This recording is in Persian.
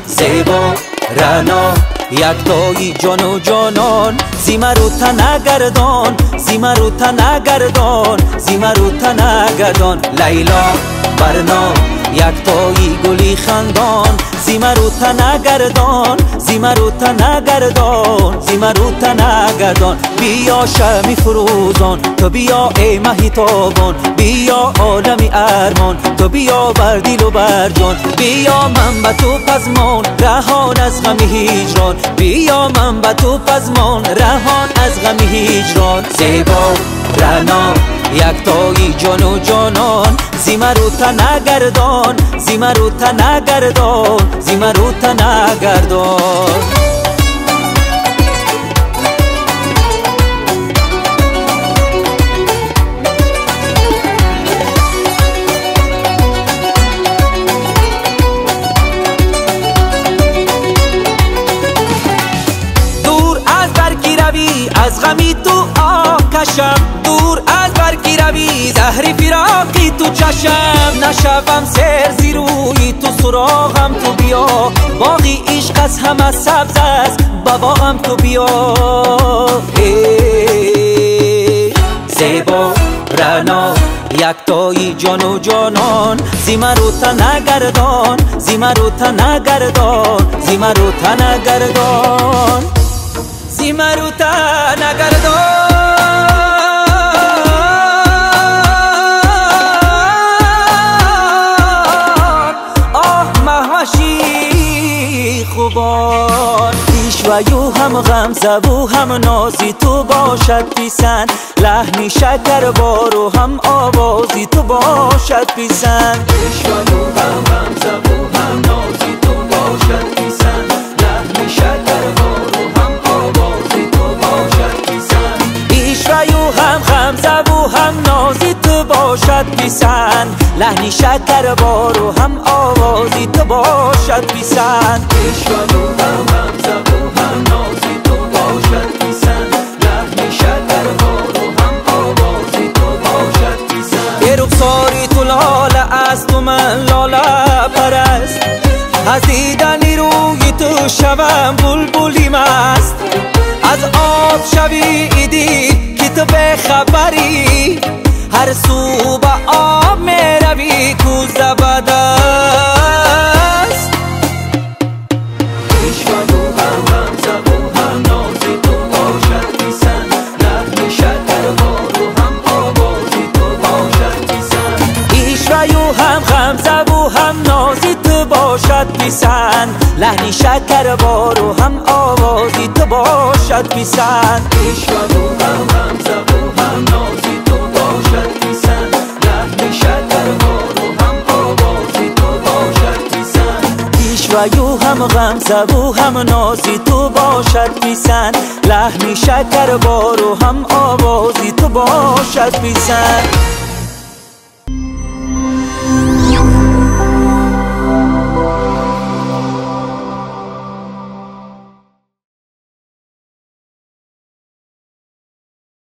زیبا رنا یکتایی جان و جانان، زیمروتا نگردان، زیمروتا نگردان، زیمروتا نگردان. لیلا برنا یکتایی گلی خندان، زیمروتا نگردان، زیمروتا نگردان، زیمروتا نگردان. بیا شمی فروزان، تو بیا ای مهیتابان، بیا عالمی ارمان، تو بیا بر دل و بر جان. بیا من به تو پزمان رهان از غم هجران، بیا من به تو پزمان رهان از غم هجران. زیبا رنا یکتایی جان و جانان، زیمروتا نگردان، زیمروتا نگردان، زیمروتا نگردان. از غمی تو آکشم، دور از برکی روی زهر فراقی تو چشم. نشوم سر زی روی تو سراغم تو بیا، باقی عشق از همه سبز است با باغم تو بیا. زیبا رنا یکتایی جان و جانان، زیمروتا نگردان، زیمروتا نگردان، زیمروتا نگردان، زیمروتا نگردان. آه مهوشی خوبان، پیشوایو هم غمزه و هم نازی تو باشد پیسن، لحنی شکر بارو هم آوازی تو باشد پیسن. پیشوایو هم غمزه و هم نازی تو باشد پیسن، لحنی شکر بارو هم آوازی تو باشد پیسن. پیشوایو هم غمزه و هم نازی تو باشد پیسن، لحنی شکر بارو هم آوازی تو باشد پیسن. پیشوایو هم غمزه و هم نازی تو باشد پیسن، لحنی شکر بارو هم آوازی تو باشد پیسن. یه رخساری تو لاله است و من لاله پرست، از دیدنی روی تو شوم بلبلی مست. از آب شویدی که تو به خبری، هر سو به آب می روی کوزه بد است. پیشوایو هم غمزه و هم نازی تو باشد پیسن، لحن شکر بارو هم آوازی تو باشد پیسن. پیشوایو هم غمزه و هم نازی تو باشد پیسن، لحنی شکر بارو هم آوازی تو باشد پیسن. پیشوایو هم غمزه و هم نازی تو باشد پیسن، لحنی شکر بارو هم آوازی تو باشد پیسن. پیشوایو هم غمزه و هم نازی تو باشد پیسن، لحنی شکر بارو هم آوازی تو باشد پیسن.